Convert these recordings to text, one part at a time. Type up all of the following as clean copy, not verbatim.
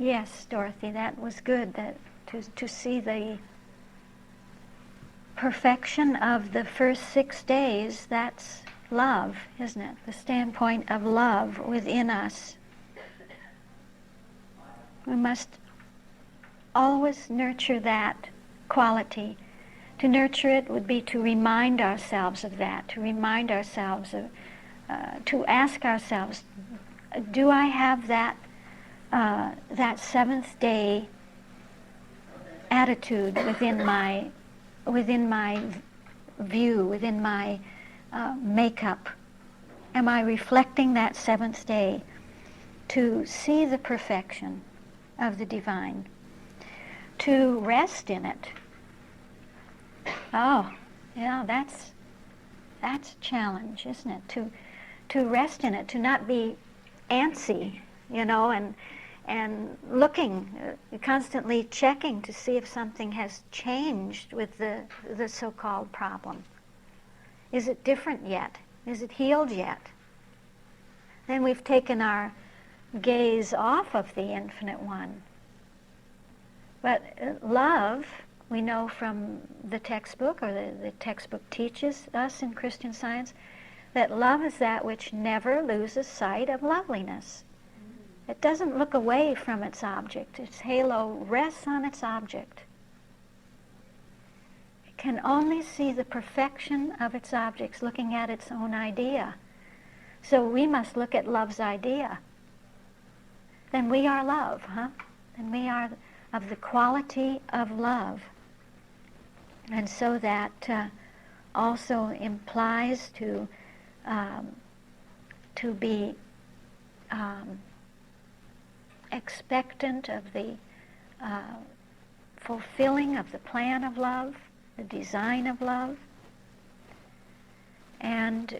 Yes, Dorothy, that was good. That to see the perfection of the first 6 days, that's love, isn't it? The standpoint of love within us. We must always nurture that quality. To nurture it would be to remind ourselves of that, to remind ourselves of, to ask ourselves, do I have that seventh day attitude within my view, within my makeup? Am I reflecting that seventh day to see the perfection of the divine, to rest in it? Oh, yeah, that's a challenge, isn't it? To rest in it, to not be antsy, and looking, constantly checking to see if something has changed with the so-called problem. Is it different yet? Is it healed yet? Then we've taken our gaze off of the Infinite One. But love, we know from the textbook, or the textbook teaches us in Christian Science, that love is that which never loses sight of loveliness. It doesn't look away from its object. Its halo rests on its object. It can only see the perfection of its objects, looking at its own idea. So we must look at love's idea. Then we are love, huh? Then we are of the quality of love. And so that also implies to be expectant of the fulfilling of the plan of love, the design of love. And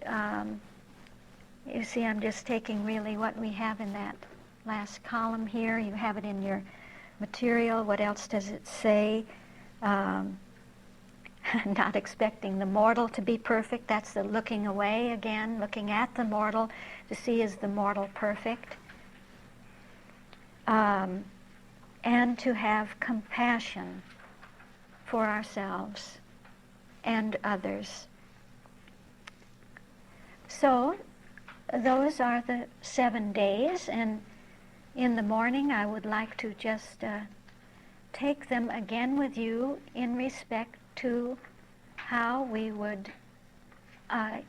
you see, I'm just taking really what we have in that last column here. You have it in your material. What else does it say? Not expecting the mortal to be perfect. That's the looking away again, looking at the mortal to see, is the mortal perfect? And to have compassion for ourselves and others. So those are the 7 days, and in the morning I would like to just take them again with you in respect to how we would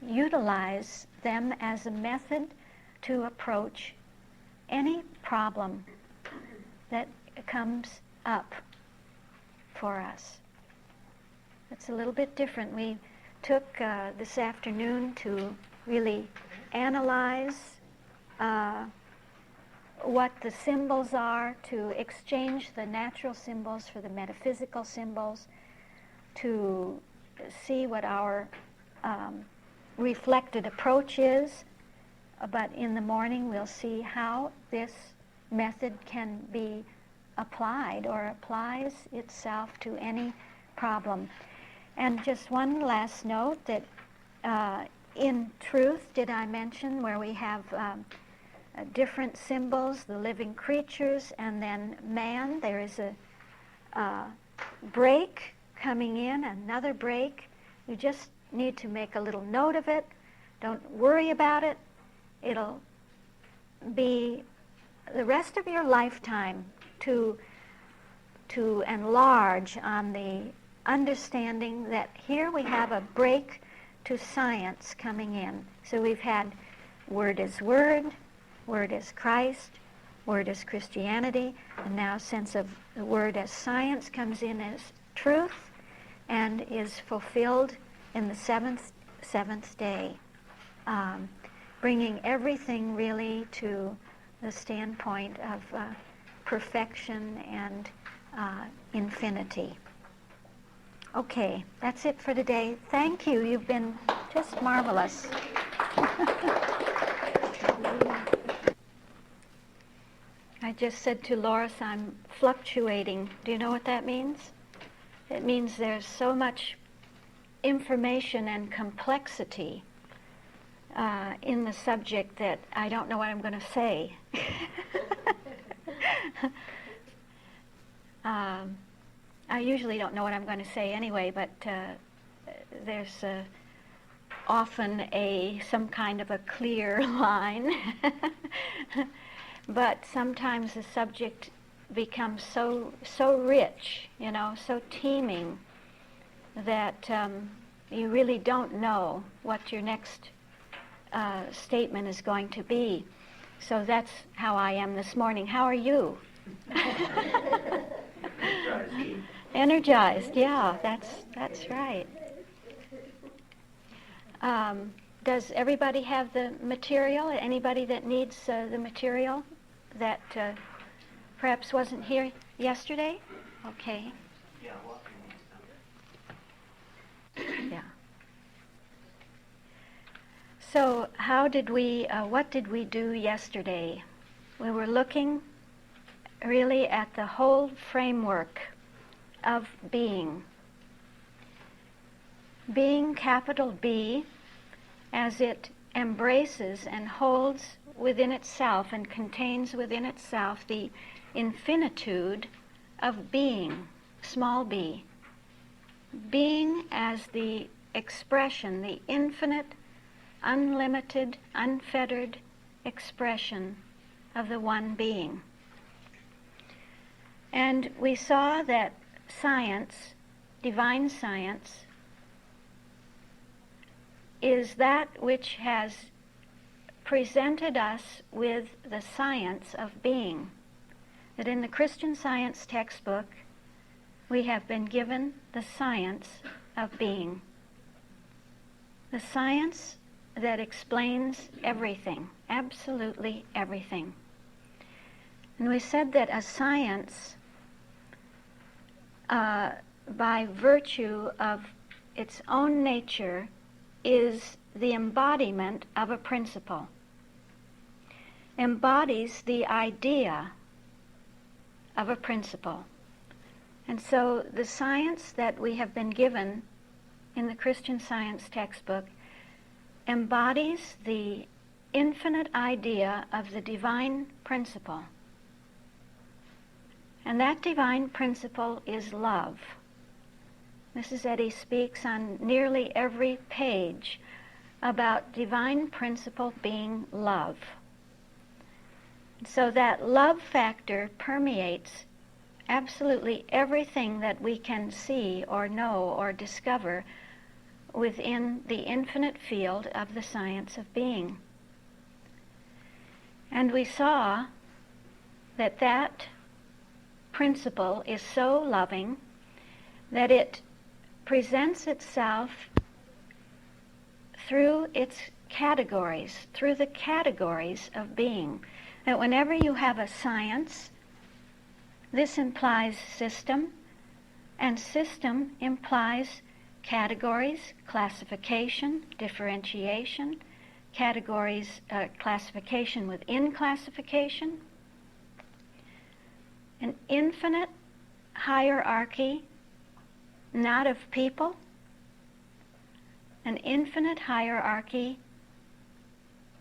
utilize them as a method to approach any problem that comes up for us. It's a little bit different. We took this afternoon to really analyze what the symbols are, to exchange the natural symbols for the metaphysical symbols, to see what our reflected approach is. But in the morning we'll see how this method can be applied or applies itself to any problem. And just one last note that in truth, did I mention where we have different symbols, the living creatures, and then man, there is a break coming in, another break. You just need to make a little note of it. Don't worry about it. It'll be the rest of your lifetime to enlarge on the understanding that here we have a break to science coming in. So we've had word is word is Christ, word is Christianity, and now sense of the word as science comes in as truth and is fulfilled in the seventh day, bringing everything really to the standpoint of perfection and infinity. Okay, that's it for today. Thank you. You've been just marvelous. I just said to Loris, I'm fluctuating. Do you know what that means? It means there's so much information and complexity in the subject that I don't know what I'm going to say. I usually don't know what I'm going to say anyway, but there's often some kind of a clear line. But sometimes the subject becomes so rich, so teeming, that you really don't know what your next statement is going to be. So that's how I am this morning. How are you? Energized, yeah, that's right. Does everybody have the material? Anybody that needs the material that perhaps wasn't here yesterday? Okay. Yeah, Yeah. So what did we do yesterday? We were looking really at the whole framework of being. Being, capital B, as it embraces and holds within itself and contains within itself the infinitude of being, small b. Being as the expression, the infinite, unlimited, unfettered expression of the one being. And we saw that science, divine science, is that which has presented us with the science of being. That in the Christian Science textbook, we have been given the science of being. The science that explains everything, absolutely everything. And we said that a science, by virtue of its own nature, is the embodiment of a principle, embodies the idea of a principle. And so the science that we have been given in the Christian Science textbook embodies the infinite idea of the divine principle. And that divine principle is love. Mrs. Eddy speaks on nearly every page about divine principle being love. So that love factor permeates absolutely everything that we can see or know or discover within the infinite field of the science of being. And we saw that that principle is so loving that it presents itself through its categories, through the categories of being. That whenever you have a science, this implies system, and system implies categories, classification, differentiation, categories, classification within classification, an infinite hierarchy, not of people, an infinite hierarchy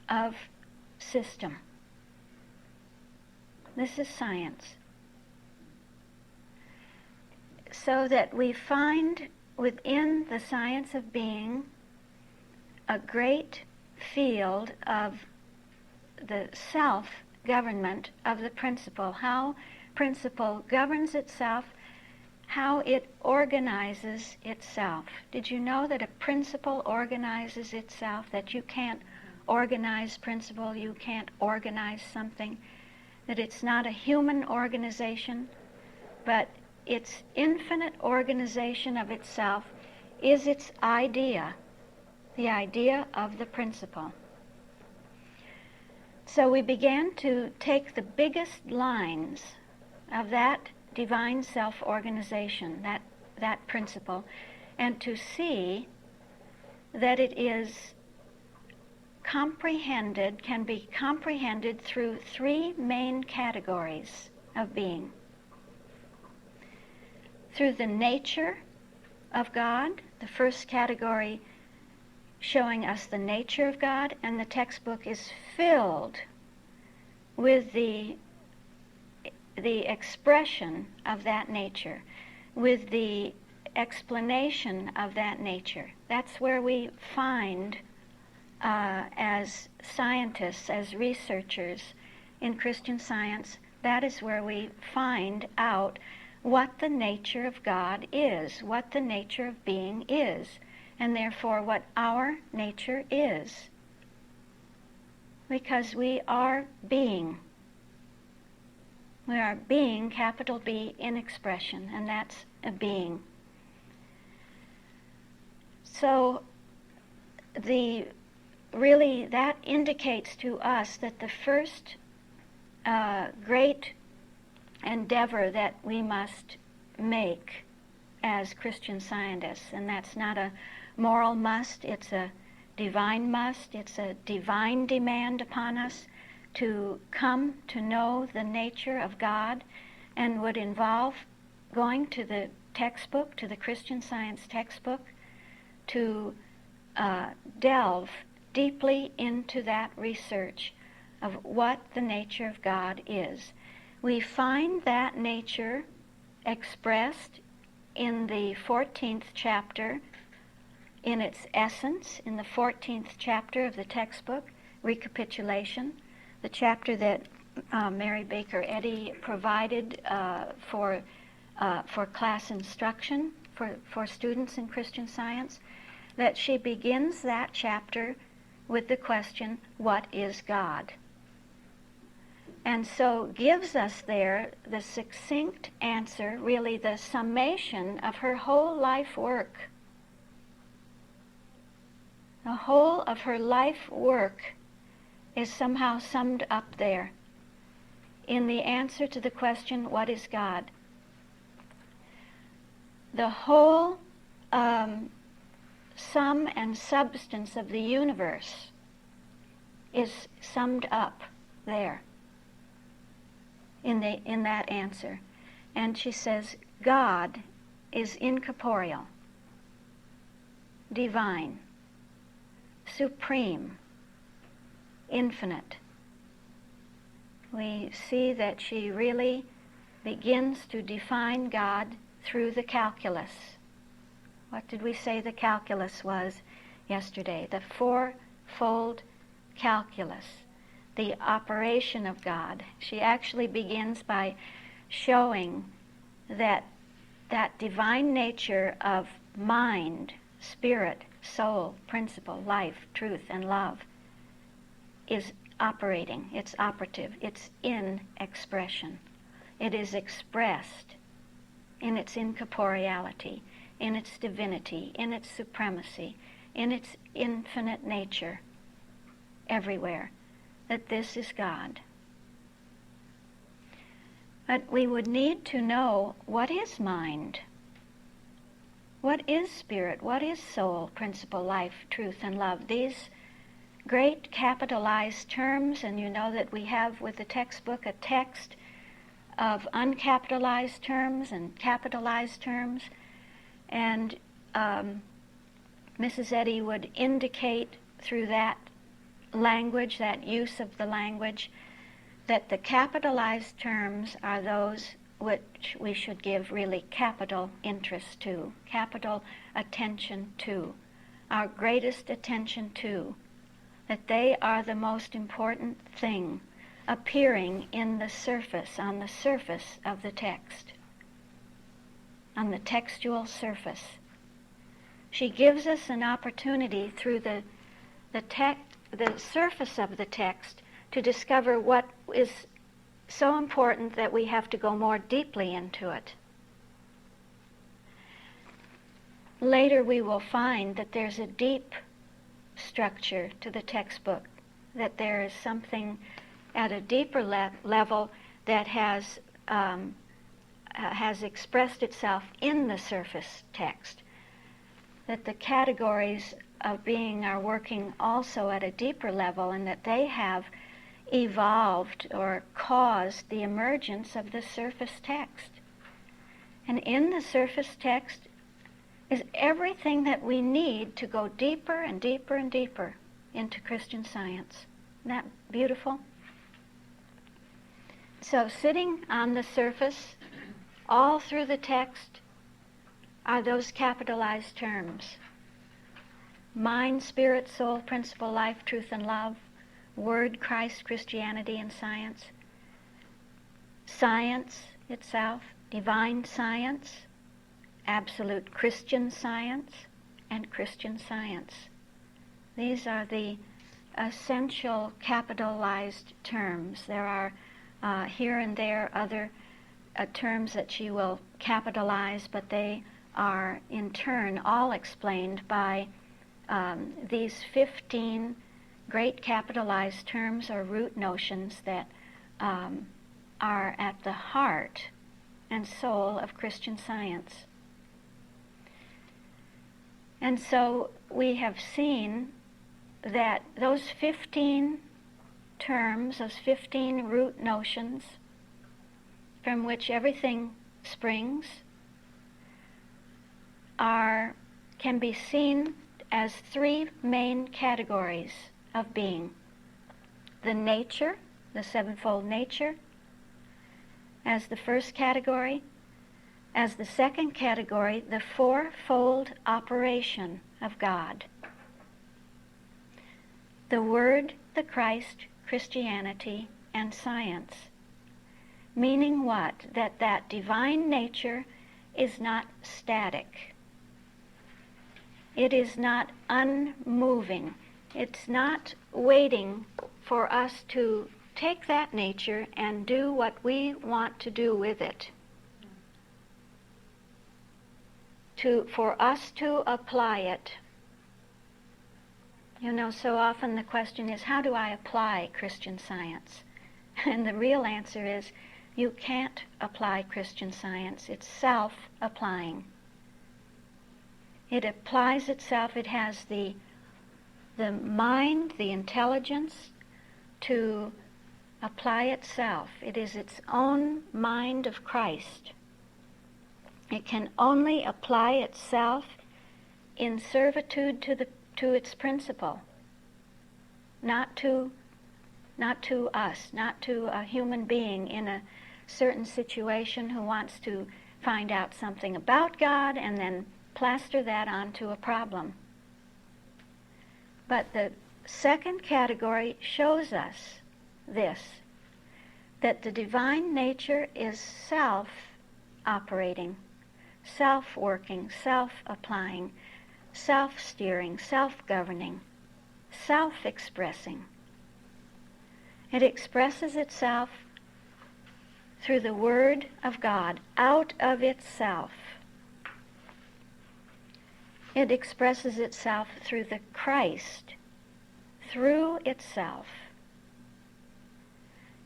of system. This is science. So that we find within the science of being a great field of the self-government of the principle, how principle governs itself, how it organizes itself. Did you know that a principle organizes itself, that you can't organize principle, you can't organize something, that it's not a human organization, but its infinite organization of itself is its idea, the idea of the principle. So we began to take the biggest lines of that divine self-organization, that principle, and to see that it is comprehended, can be comprehended through three main categories of being. Through the nature of God, the first category showing us the nature of God, and the textbook is filled with the expression of that nature. with the explanation of that nature. That's where we find, as scientists, as researchers in Christian Science, that is where we find out what the nature of God is, what the nature of being is, and therefore what our nature is. Because we are being. We are being, capital B, in expression, and that's a being. So really that indicates to us that the first great endeavor that we must make as Christian scientists, and that's not a moral must, it's a divine must, it's a divine demand upon us to come to know the nature of God, and would involve going to the textbook, to the Christian Science textbook, to delve deeply into that research of what the nature of God is. We find that nature expressed in the 14th chapter, in its essence, in the 14th chapter of the textbook, Recapitulation, the chapter that Mary Baker Eddy provided for class instruction for students in Christian Science, that she begins that chapter with the question, what is God? And so gives us there the succinct answer, really the summation of her whole life work. The whole of her life work is somehow summed up there in the answer to the question, what is God? The whole sum and substance of the universe is summed up there in that answer. And she says, God is incorporeal, divine, supreme, infinite. We see that she really begins to define God through the calculus. What did we say the calculus was yesterday? The fourfold calculus, the operation of God. She actually begins by showing that that divine nature of mind, spirit, soul, principle, life, truth, and love is operating, it's operative, it's in expression. It is expressed in its incorporeality, in its divinity, in its supremacy, in its infinite nature, everywhere, that this is God. But we would need to know, what is mind? What is spirit? What is soul, principle, life, truth, and love? These great capitalized terms, and you know that we have with the textbook a text of uncapitalized terms and capitalized terms. And Mrs. Eddy would indicate through that language, that use of the language, that the capitalized terms are those which we should give really capital interest to, capital attention to, our greatest attention to, that they are the most important thing appearing in the surface, on the surface of the text, on the textual surface. She gives us an opportunity through the surface of the text to discover what is so important that we have to go more deeply into it. Later we will find that there's a deep structure to the textbook, that there is something at a deeper level that has expressed itself in the surface text, that the categories of being are working also at a deeper level, and that they have evolved or caused the emergence of the surface text. And in the surface text is everything that we need to go deeper and deeper and deeper into Christian Science. Isn't that beautiful? So sitting on the surface all through the text are those capitalized terms. Mind, spirit, soul, principle, life, truth, and love. Word, Christ, Christianity, and science. Science itself, divine science, absolute Christian science, and Christian science. These are the essential capitalized terms. There are here and there other terms that she will capitalize, but they are in turn all explained by these 15 great capitalized terms or root notions that are at the heart and soul of Christian Science. And so we have seen that those 15 terms, those 15 root notions from which everything springs, can be seen as three main categories of being. The nature, the sevenfold nature, as the first category. As the second category, the fourfold operation of God. The Word, the Christ, Christianity, and science. Meaning what? That divine nature is not static. It is not unmoving. It's not waiting for us to take that nature and do what we want to do with it. For us to apply it. You know, so often the question is, how do I apply Christian Science? And the real answer is, you can't apply Christian Science. It's self-applying. It applies itself. It has the mind, the intelligence to apply itself. It is its own mind of Christ. It can only apply itself in servitude to its principle, not to us, not to a human being in a certain situation who wants to find out something about God and then plaster that onto a problem. But the second category shows us this, that the divine nature is self-operating, self-working, self-applying, self-steering, self-governing, self-expressing. It expresses itself through the Word of God, out of itself. It expresses itself through the Christ, through itself,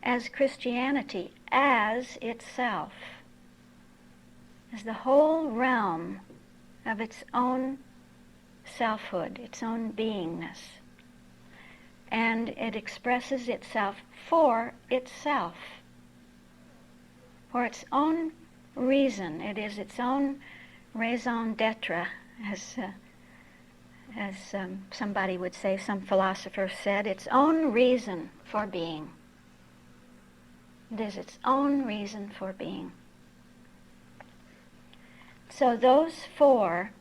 as Christianity, as itself, as the whole realm of its own selfhood, its own beingness. And it expresses itself for itself, for its own reason. It is its own raison d'etre, as somebody would say, some philosopher said, its own reason for being. It is its own reason for being. So those four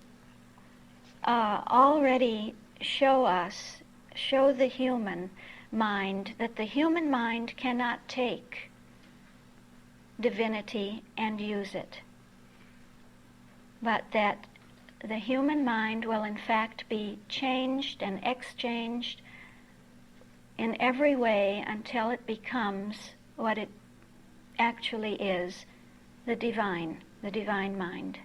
already show the human mind, that the human mind cannot take divinity and use it, but that the human mind will in fact be changed and exchanged in every way until it becomes what it actually is, the divine mind,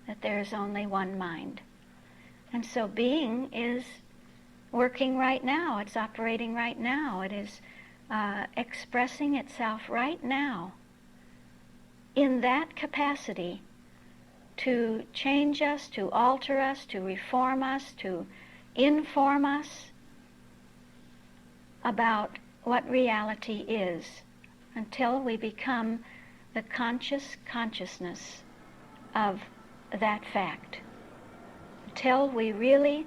that there is only one mind. And so being is working right now, it's operating right now, it is expressing itself right now in that capacity to change us, to alter us, to reform us, to inform us about what reality is, until we become the consciousness of that fact, until we really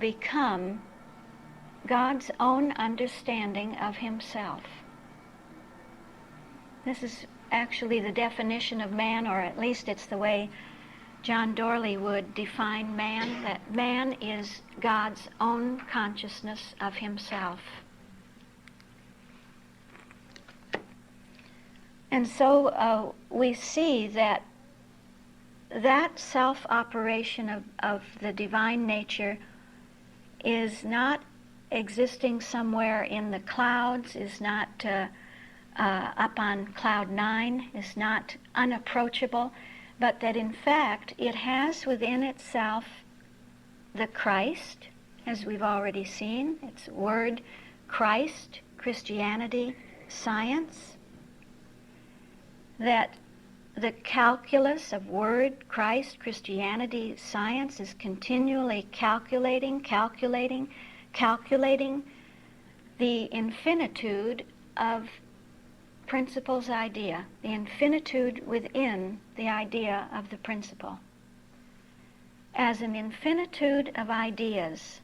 become God's own understanding of himself. This is actually the definition of man, or at least it's the way John Dorley would define man, that man is God's own consciousness of himself. And so we see that that self-operation of the divine nature is not existing somewhere in the clouds, is not up on cloud 9, is not unapproachable, but that in fact it has within itself the Christ, as we've already seen. It's Word, Christ, Christianity, science. That the calculus of Word, Christ, Christianity, science is continually calculating the infinitude of principle's idea, the infinitude within the idea of the principle. As an infinitude of ideas.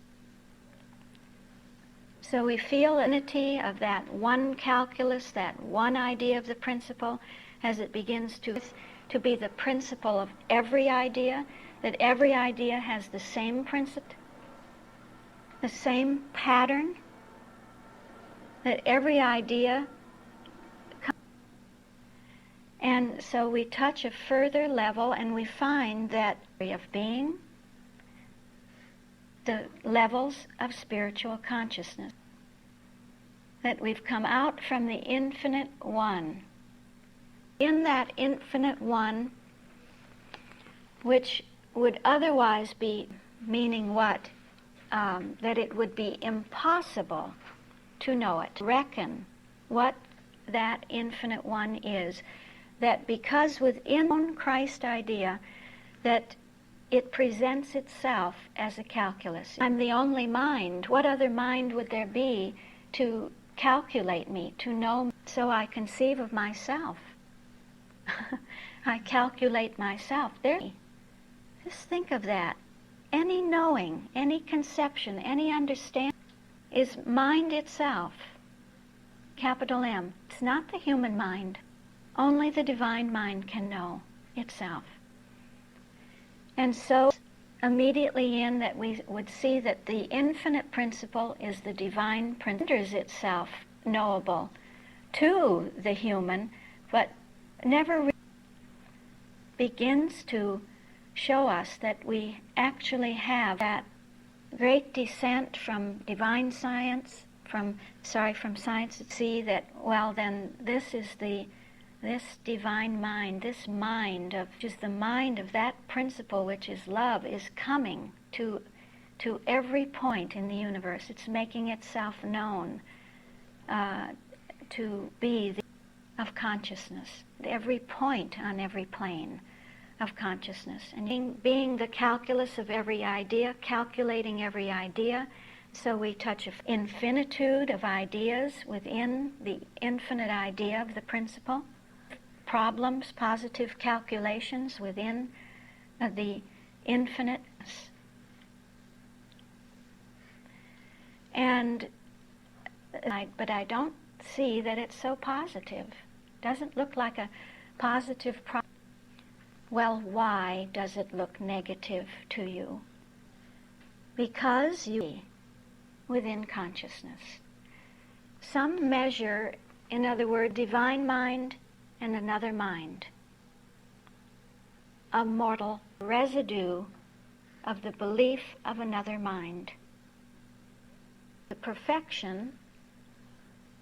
So we feel the unity of that one calculus, that one idea of the principle, as it begins to be the principle of every idea, that every idea has the same principle, the same pattern, that every idea. And so we touch a further level and we find that of being, the levels of spiritual consciousness, that we've come out from the infinite one. In that infinite one, which would otherwise be, meaning what? That it would be impossible to know it, reckon what that infinite one is. That because within Christ idea, that it presents itself as a calculus. I'm the only mind. What other mind would there be to calculate me, to know me? So I conceive of myself. I calculate myself. Just think of that. Any knowing, any conception, any understanding is mind itself. Capital M. It's not the human mind. Only the divine mind can know itself. And so immediately in that we would see that the infinite principle is the divine principle, renders itself knowable to the human, but never begins to show us that we actually have that great descent from divine science, from science, to see that, well, then this divine mind, this mind of, just the mind of that principle which is love, is coming to every point in the universe. It's making itself known to be of consciousness, at every point on every plane of consciousness. And being the calculus of every idea, calculating every idea, so we touch an infinitude of ideas within the infinite idea of the principle. Problems, positive calculations within the infinite. And but I don't see that it's so positive. Doesn't look like a positive problem. Well, why does it look negative to you? Because you within consciousness. Some measure, in other words, divine mind and another mind. A mortal residue of the belief of another mind. The perfection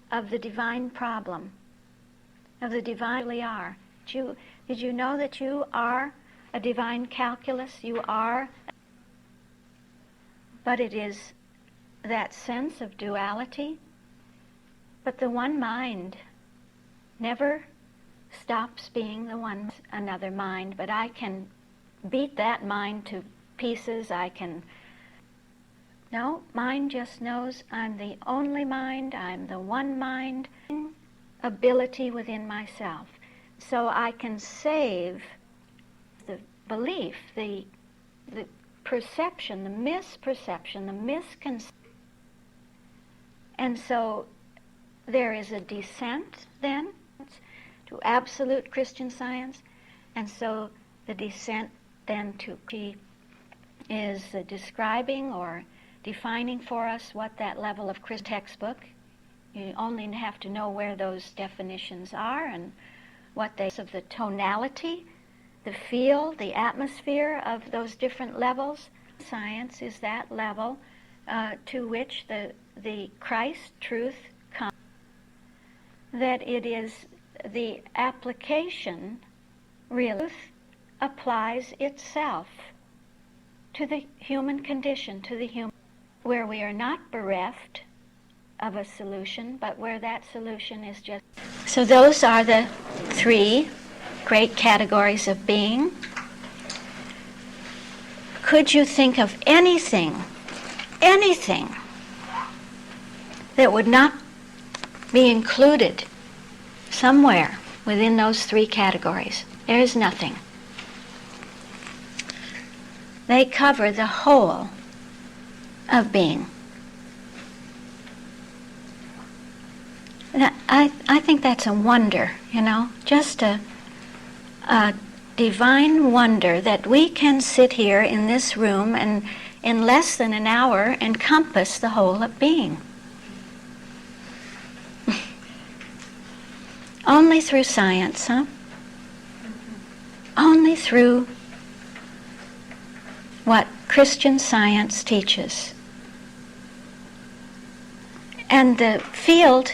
of the divine problem, of the divine really are. Did you know that you are a divine calculus? You are. But it is that sense of duality. But the one mind never stops being the one, another mind. But I can beat that mind to pieces. No, mind just knows I'm the only mind, I'm the one mind, ability within myself. So I can save the belief, the perception, the misperception, the misconception. And so there is a descent then to absolute Christian Science, and so the descent then she is describing or defining for us what that level of Christian textbook. You only have to know where those definitions are and what they of the tonality, the feel, the atmosphere of those different levels. Science is that level to which the Christ truth comes. That it is the application, really, applies itself to the human condition, to the human, where we are not bereft of a solution, but where that solution is just. So those are the three great categories of being. Could you think of anything that would not be included somewhere within those three categories? There is nothing. They cover the whole of being. I think that's a wonder, just a divine wonder that we can sit here in this room and in less than an hour encompass the whole of being. Only through science, huh? Only through what Christian Science teaches. And the field,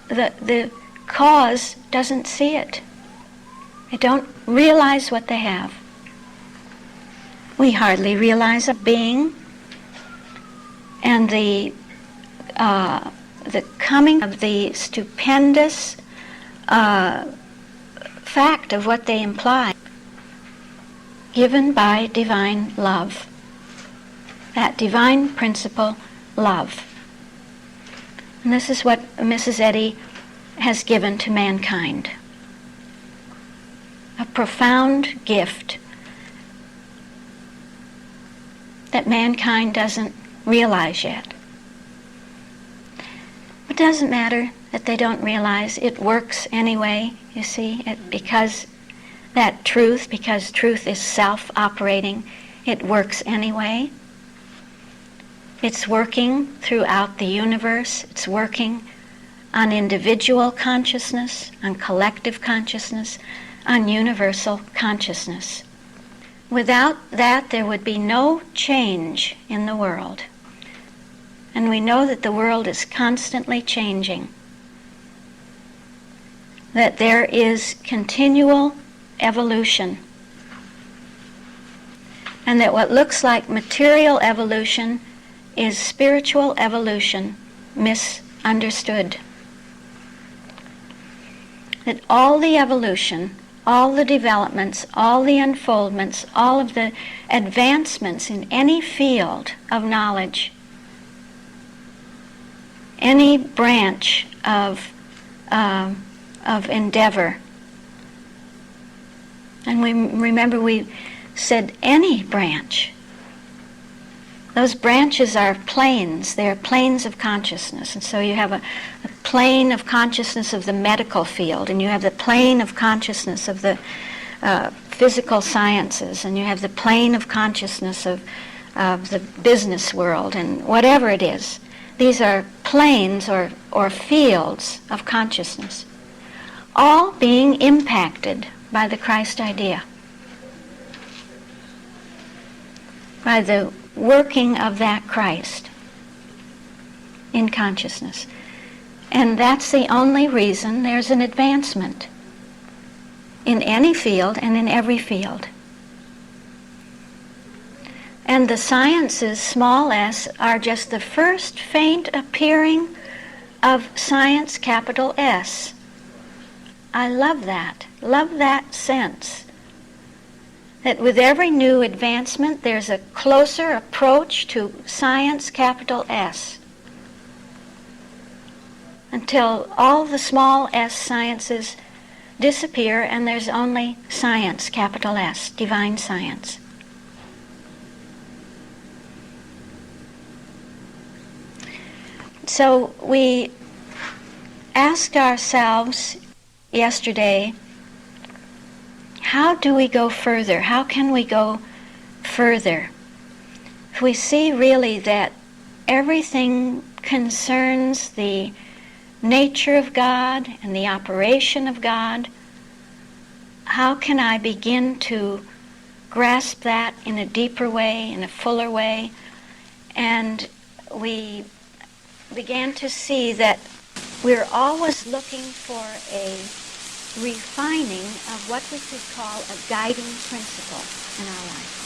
the cause doesn't see it. They don't realize what they have. We hardly realize a being, and the coming of the stupendous fact of what they imply, given by divine love. That divine principle, love. And this is what Mrs. Eddy has given to mankind. A profound gift that mankind doesn't realize yet. It doesn't matter that they don't realize. It works anyway, you see, because truth is self-operating, it works anyway. It's working throughout the universe. It's working on individual consciousness, on collective consciousness, on universal consciousness. Without that, there would be no change in the world. And we know that the world is constantly changing. That there is continual evolution. And that what looks like material evolution is spiritual evolution misunderstood. That all the evolution, all the developments, all the unfoldments, all of the advancements in any field of knowledge, any branch of endeavor, and we said any branch. Those branches are planes. They are planes of consciousness. And so you have a plane of consciousness of the medical field, and you have the plane of consciousness of the physical sciences, and you have the plane of consciousness of the business world, and whatever it is. These are planes or fields of consciousness, all being impacted by the Christ idea, by the working of that Christ in consciousness. And that's the only reason there's an advancement in any field and in every field. And the sciences, small s, are just the first faint appearing of science, capital S. I love that sense. That with every new advancement, there's a closer approach to science, capital S, until all the small s sciences disappear and there's only science, capital S, divine science. So we asked ourselves yesterday, how do we go further? How can we go further? If we see really that everything concerns the nature of God and the operation of God, how can I begin to grasp that in a deeper way, in a fuller way? And we began to see that we're always looking for a refining of what we could call a guiding principle in our life.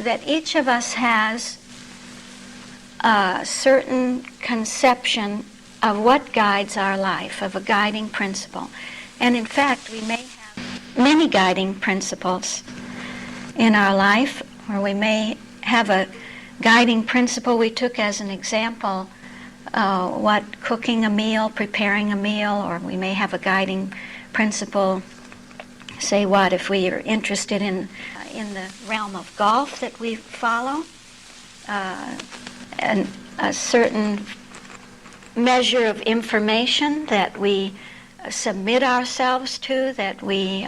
That each of us has a certain conception of what guides our life, of a guiding principle. And in fact, we may have many guiding principles in our life, or we may have a guiding principle we took as an example, cooking a meal, preparing a meal, or we may have a guiding principle, say if we are interested in the realm of golf that we follow, and a certain measure of information that we submit ourselves to, that we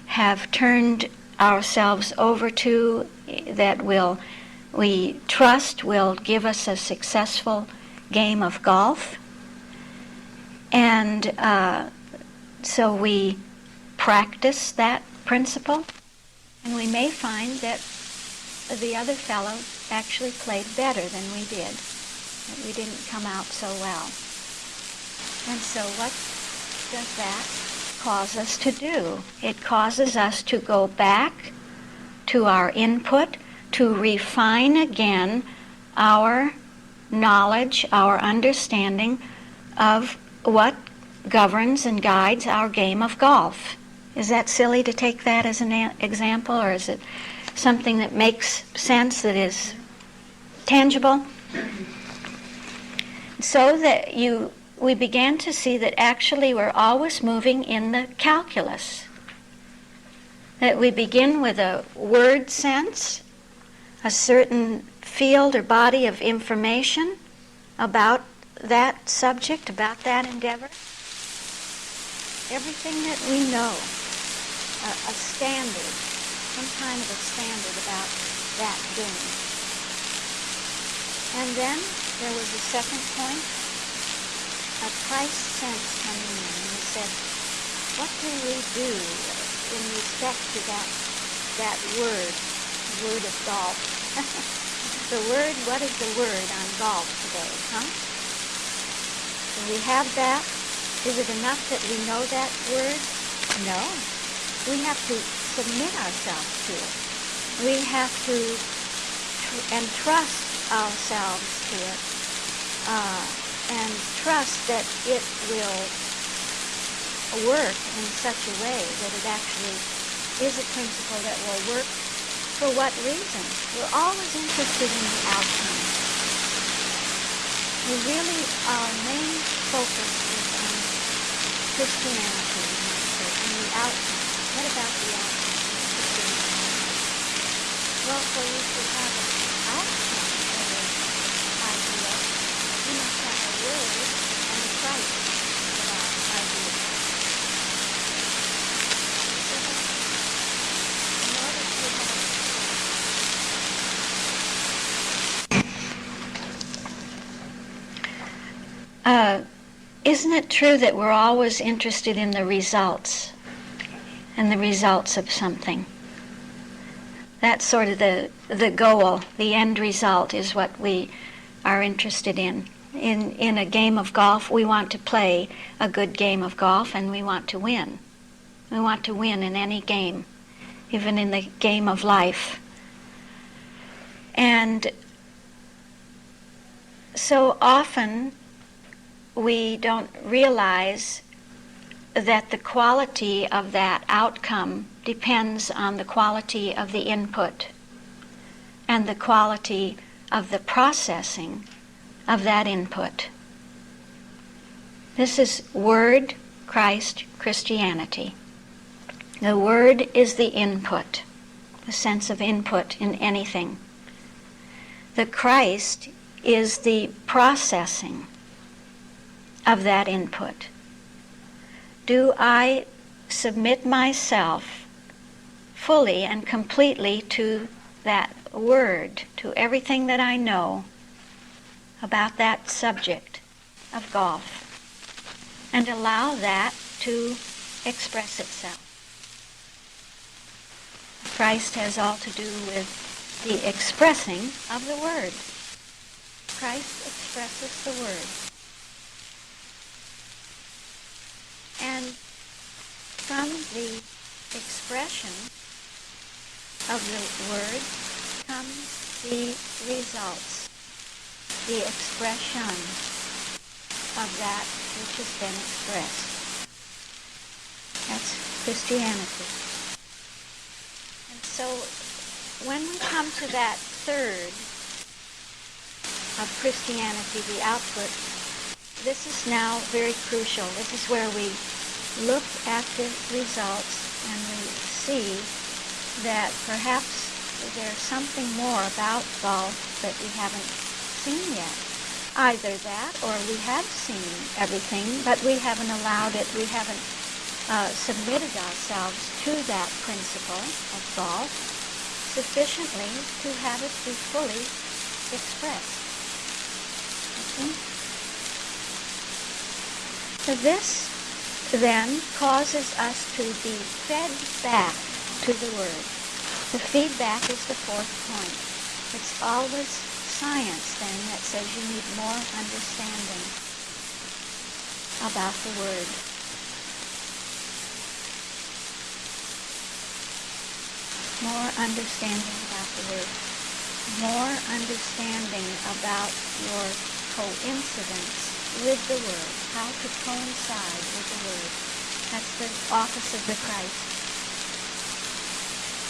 have turned ourselves over to, that we trust will give us a successful game of golf. And so we practice that principle, and we may find that the other fellow actually played better than we did. That we didn't come out so well. And so what does that cause us to do? It causes us to go back to our input, to refine again our knowledge, our understanding of what governs and guides our game of golf. Is that silly to take that as an example, or is it something that makes sense, that is tangible? So that we began to see that actually we're always moving in the calculus. That we begin with a word sense, a certain field or body of information about that subject, about that endeavor. Everything that we know, a standard, some kind of a standard about that doing. And then there was a second point, a Christ sense coming in, and he said, what can we do in respect to that word of golf? The word, what is the word on golf today, huh? Do we have that? Is it enough that we know that word? No. We have to submit ourselves to it. We have to entrust ourselves to it, and trust that it will work in such a way that it actually is a principle that will work. For what reason? We're always interested in the outcome. Our main focus is on Christianity, and the outcome. What about the outcome? Well, for you to have an outcome of an idea, you must have a word and a Christ of our idea. In order to have... isn't it true that we're always interested in the results and the results of something? That's sort of the goal, the end result is what we are interested in. In a game of golf, we want to play a good game of golf, and we want to win. We want to win in any game, even in the game of life. And so often we don't realize that the quality of that outcome depends on the quality of the input and the quality of the processing of that input. This is Word, Christ, Christianity. The Word is the input, the sense of input in anything. The Christ is the processing of that input. Do I submit myself fully and completely to that word, to everything that I know about that subject of golf, and allow that to express itself. Christ has all to do with the expressing of the word. Christ expresses the word. And from the expression of the word comes the results, the expression of that which has been expressed. That's Christianity. And so when we come to that third of Christianity, the output, this is now very crucial. This is where we look at the results and we see that perhaps there's something more about golf that we haven't seen yet. Either that, or we have seen everything, but we haven't allowed it, we haven't submitted ourselves to that principle of golf sufficiently to have it be fully expressed. Okay? So this then causes us to be fed back to the Word. The feedback is the fourth point. It's always science then that says you need more understanding about the Word. More understanding about the Word. More understanding about your coincidence with the Word. How to coincide with the Word. That's the office of the Christ.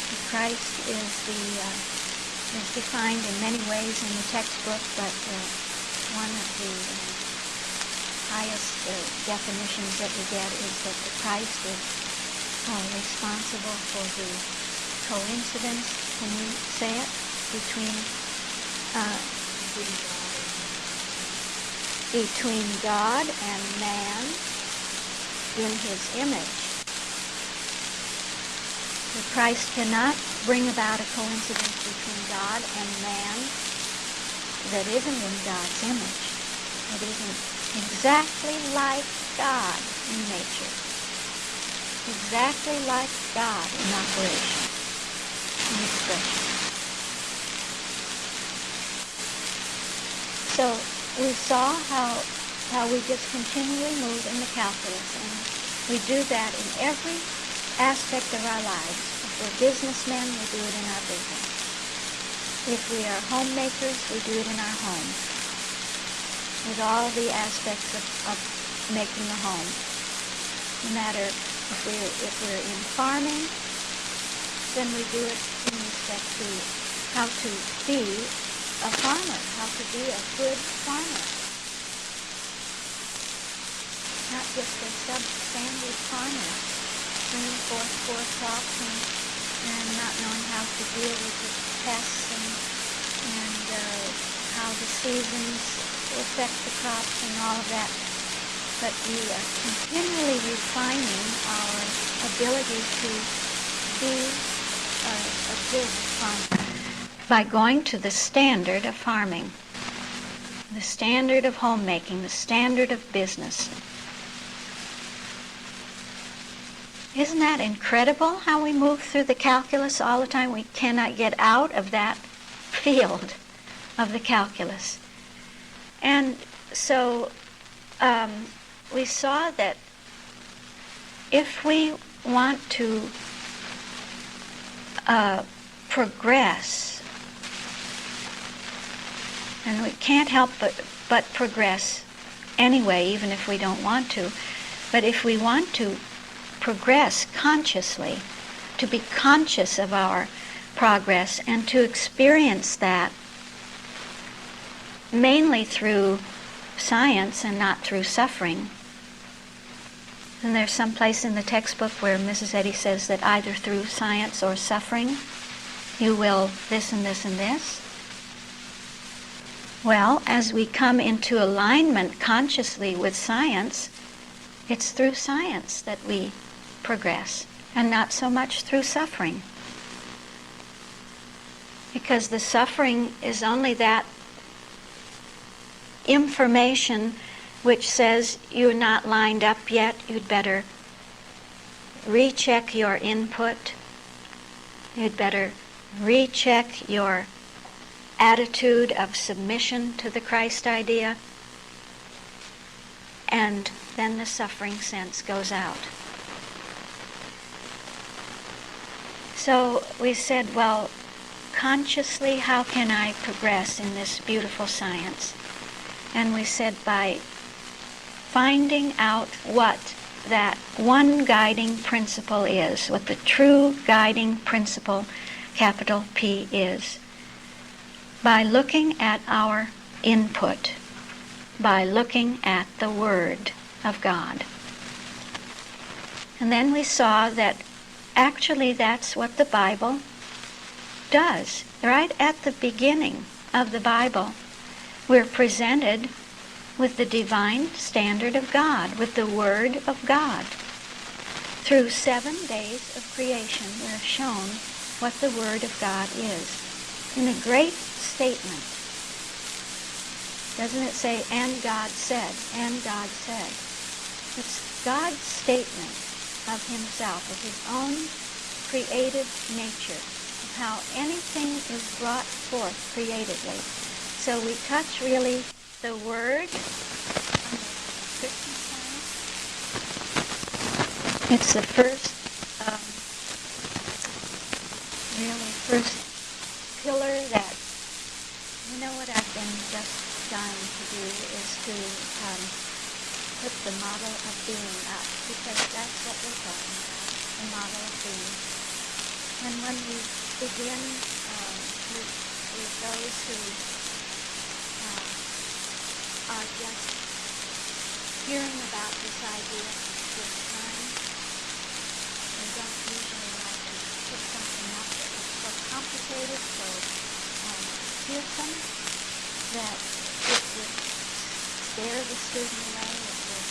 The Christ is defined in many ways in the textbook, but one of the highest definitions that we get is that the Christ is responsible for the coincidence, can you say it, between God and man in his image. The Christ cannot bring about a coincidence between God and man that isn't in God's image. It isn't exactly like God in nature. Exactly like God in operation, in expression. So we saw how we just continually move in the calculus, and we do that in every aspect of our lives. If we're businessmen, we do it in our business. If we are homemakers, we do it in our home, with all the aspects of making the home. No matter if we're in farming, then we do it in respect to how to be a farmer, how to be a good farmer. Not just a substandard farmer, bringing forth poor crops and not knowing how to deal with the pests and how the seasons affect the crops and all of that. But we are continually refining our ability to be a good farmer by going to the standard of farming, the standard of homemaking, the standard of business. Isn't that incredible how we move through the calculus all the time? We cannot get out of that field of the calculus. And so we saw that if we want to progress, and we can't help but progress anyway, even if we don't want to, but if we want to progress consciously, to be conscious of our progress and to experience that mainly through science and not through suffering. And there's some place in the textbook where Mrs. Eddy says that either through science or suffering you will this and this and this. Well, as we come into alignment consciously with science, it's through science that we progress, and not so much through suffering. Because the suffering is only that information which says you're not lined up yet, you'd better recheck your input, you'd better recheck your attitude of submission to the Christ idea, and then the suffering sense goes out. So we said, well, consciously, how can I progress in this beautiful science? And we said by finding out what that one guiding principle is, what the true guiding principle, capital P, is, by looking at our input, by looking at the Word of God. And then we saw that actually that's what the Bible does. Right at the beginning of the Bible, we're presented with the divine standard of God, with the Word of God. Through 7 days of creation, we're shown what the Word of God is. In a great statement. Doesn't it say, and God said, and God said? It's God's statement of himself, of his own creative nature, of how anything is brought forth creatively. So we touch really the Word. It's the first, really first pillar that, you know what I've been just dying to do is to put the model of being up, because that's what we're talking about, the model of being. And when we begin with those who are just hearing about this idea for the first time, they don't usually like to put something up that is so complicated, so fearsome, that it would scare the student away. It would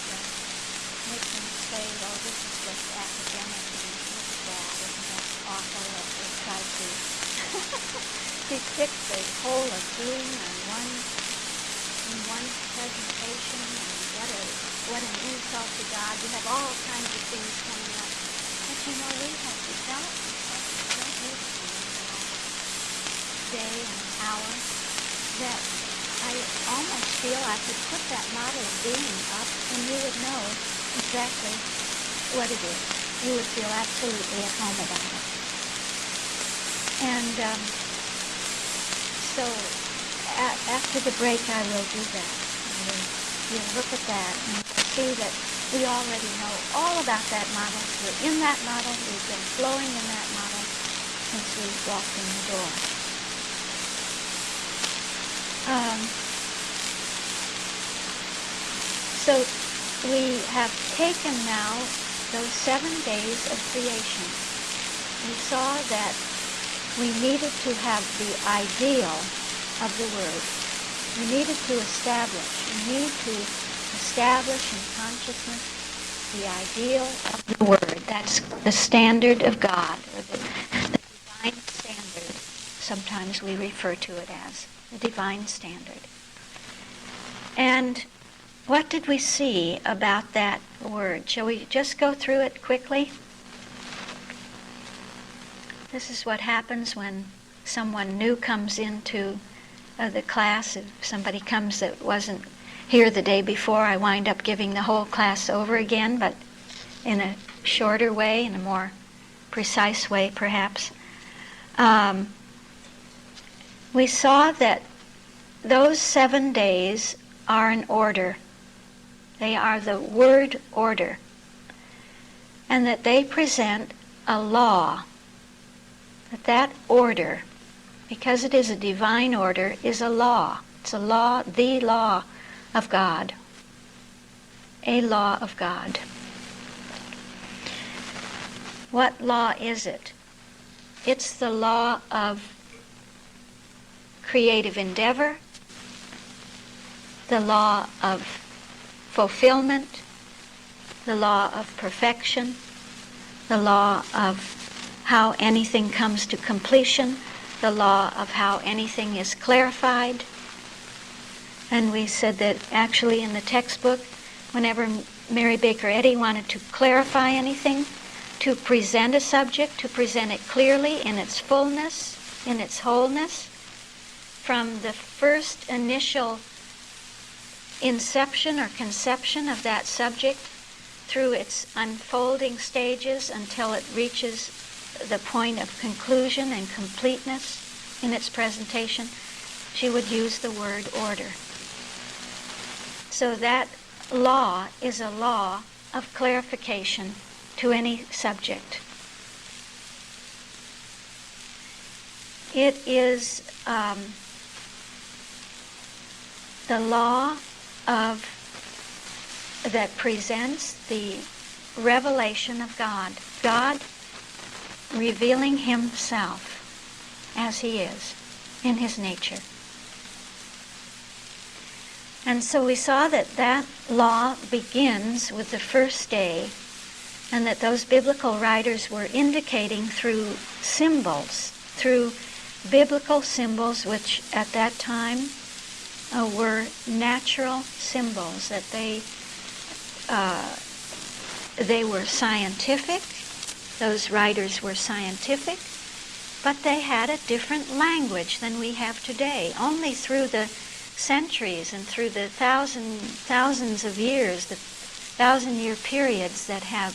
make them say, well, this is just academic, and look at that, isn't that awful? That they try to depict the whole of being in one presentation, and what an insult to God. You have all kinds of things coming up. But you know, we have developed day and hour that I almost feel I could put that model of being up and you would know exactly what it is. You would feel absolutely at home about it. And so after the break I will do that. You'll look at that and see that we already know all about that model. We're in that model. We've been flowing in that model since we walked in the door. So we have taken now those 7 days of creation. We saw that we needed to have the ideal of the Word. We needed to establish. We need to establish in consciousness the ideal of the Word. That's the standard of God, or the divine standard. Sometimes we refer to it as the divine standard. And what did we see about that Word? Shall we just go through it quickly? This is what happens when someone new comes into the class. If somebody comes that wasn't here the day before, I wind up giving the whole class over again, but in a shorter way, in a more precise way, perhaps. We saw that those 7 days are an order. They are the Word order. And that they present a law. That order, because it is a divine order, is a law. It's a law, the law of God. A law of God. What law is it? It's the law of creative endeavor, the law of fulfillment, the law of perfection, the law of how anything comes to completion, the law of how anything is clarified. And we said that actually in the textbook, whenever Mary Baker Eddy wanted to clarify anything, to present a subject, to present it clearly in its fullness, in its wholeness, from the first initial inception or conception of that subject through its unfolding stages until it reaches the point of conclusion and completeness in its presentation, she would use the word order. So that law is a law of clarification to any subject. It is the law that presents the revelation of God. God revealing himself as he is in his nature. And so we saw that that law begins with the first day, and that those biblical writers were indicating through symbols, through biblical symbols, which at that time were natural symbols, that they were scientific. Those writers were scientific, but they had a different language than we have today. Only through the centuries and through the thousands of years, the 1,000-year periods that have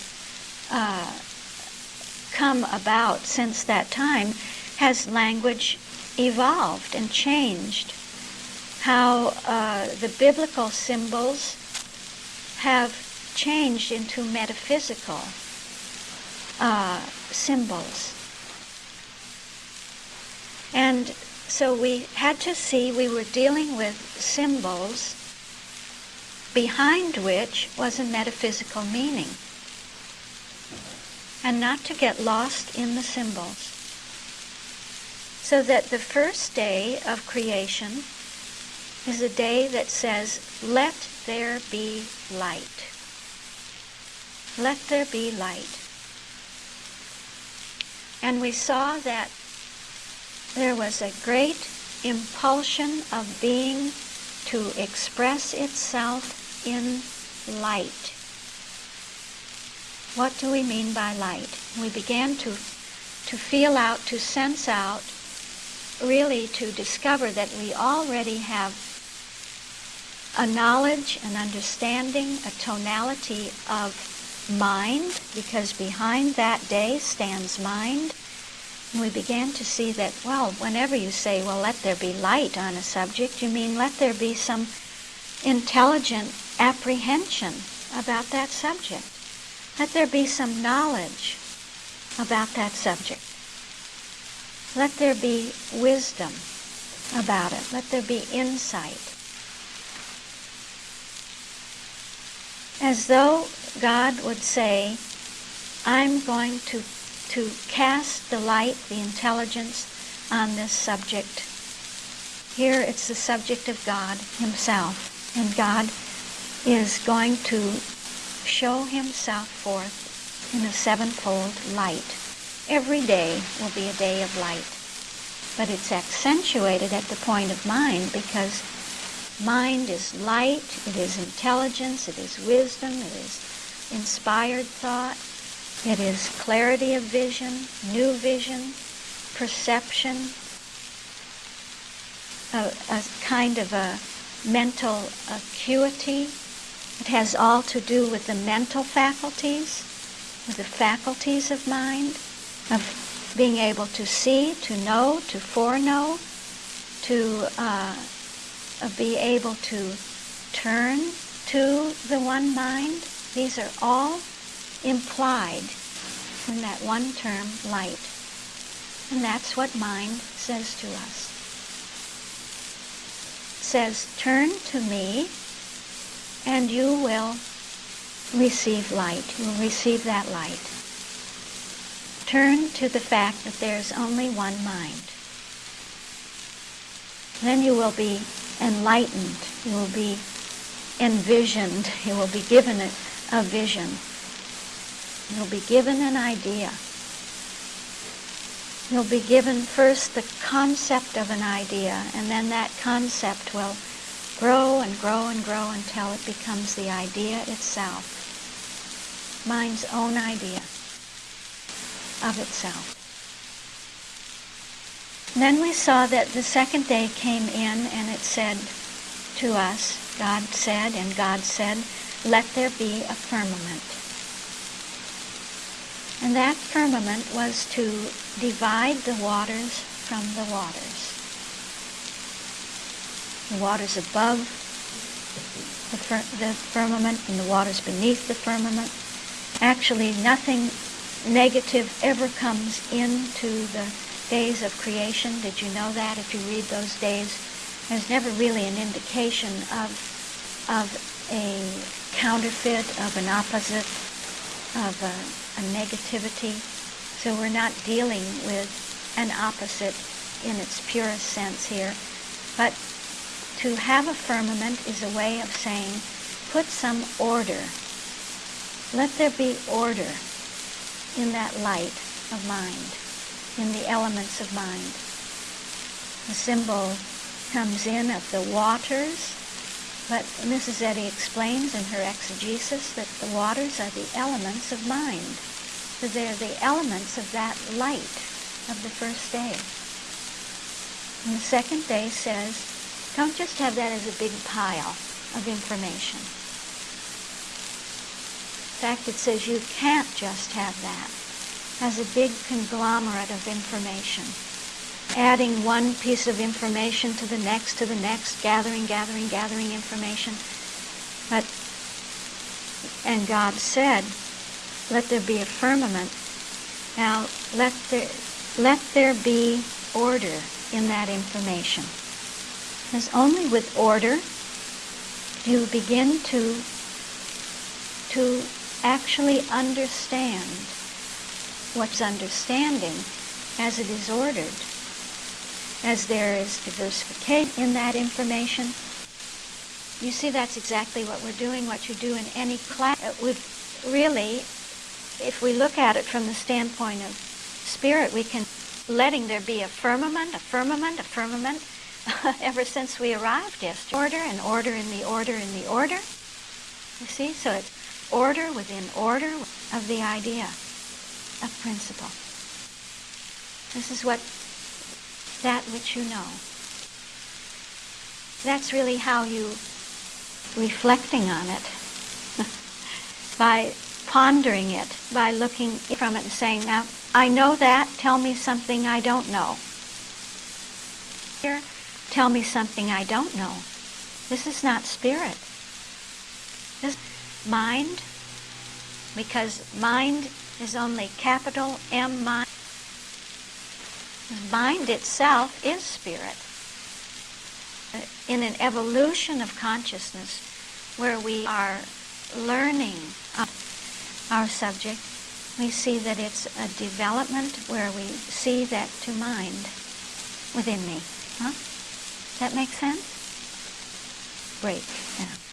come about since that time, has language evolved and changed. How the biblical symbols have changed into metaphysical symbols. And so we had to see we were dealing with symbols behind which was a metaphysical meaning, and not to get lost in the symbols. So that the first day of creation is a day that says, let there be light. Let there be light. And we saw that there was a great impulsion of being to express itself in light. What do we mean by light? We began to feel out, to sense out, really to discover that we already have a knowledge, an understanding, a tonality of mind, because behind that day stands mind. And we began to see that, well, whenever you say, well, let there be light on a subject, you mean let there be some intelligent apprehension about that subject. Let there be some knowledge about that subject. Let there be wisdom about it. Let there be insight. As though God would say, I'm going to cast the light, the intelligence on this subject. Here it's the subject of God himself, and God is going to show himself forth in a sevenfold light. Every day will be a day of light, but it's accentuated at the point of mind, because mind is light, it is intelligence, it is wisdom, it is inspired thought, it is clarity of vision, new vision, perception, a kind of a mental acuity. It has all to do with the mental faculties, with the faculties of mind, of being able to see, to know, to foreknow, to be able to turn to the one mind. These are all implied in that one term, light. And that's what mind says to us. It says, turn to me and you will receive light. You will receive that light. Turn to the fact that there's only one mind. Then you will be enlightened. You will be envisioned. You will be given a vision. You'll be given an idea. You'll be given first the concept of an idea, and then that concept will grow and grow and grow until it becomes the idea itself. Mind's own idea of itself. Then we saw that the second day came in and it said to us, God said, let there be a firmament. And that firmament was to divide the waters from the waters. The waters above the firmament and the waters beneath the firmament. Actually, nothing negative ever comes into the days of creation. Did you know that? If you read those days, there's never really an indication of a counterfeit, of an opposite, of a negativity. So we're not dealing with an opposite in its purest sense here. But to have a firmament is a way of saying, put some order. Let there be order in that light of mind, in the elements of mind. The symbol comes in of the waters, but Mrs. Eddy explains in her exegesis that the waters are the elements of mind. So they're the elements of that light of the first day. And the second day says, don't just have that as a big pile of information. In fact, it says you can't just have that as a big conglomerate of information, adding one piece of information to the next, gathering information. And God said, let there be a firmament. Now, let there be order in that information. Because only with order do you begin to actually understand what's understanding as it is ordered. As there is diversification in that information. You see, that's exactly what we're doing, what you do in any class. Really, if we look at it from the standpoint of spirit, we can letting there be a firmament, ever since we arrived yesterday. Order and order in the order in the order. You see, so it's order within order of the idea of principle. This is that which you know. That's really how you, reflecting on it, by pondering it, by looking from it and saying, now, I know that, tell me something I don't know. Here, tell me something I don't know. This is not spirit. This is mind, because mind is only capital M mind. Mind itself is spirit. In an evolution of consciousness where we are learning our subject, we see that it's a development where we see that to mind within me. Huh? Does that make sense? Great. Yeah.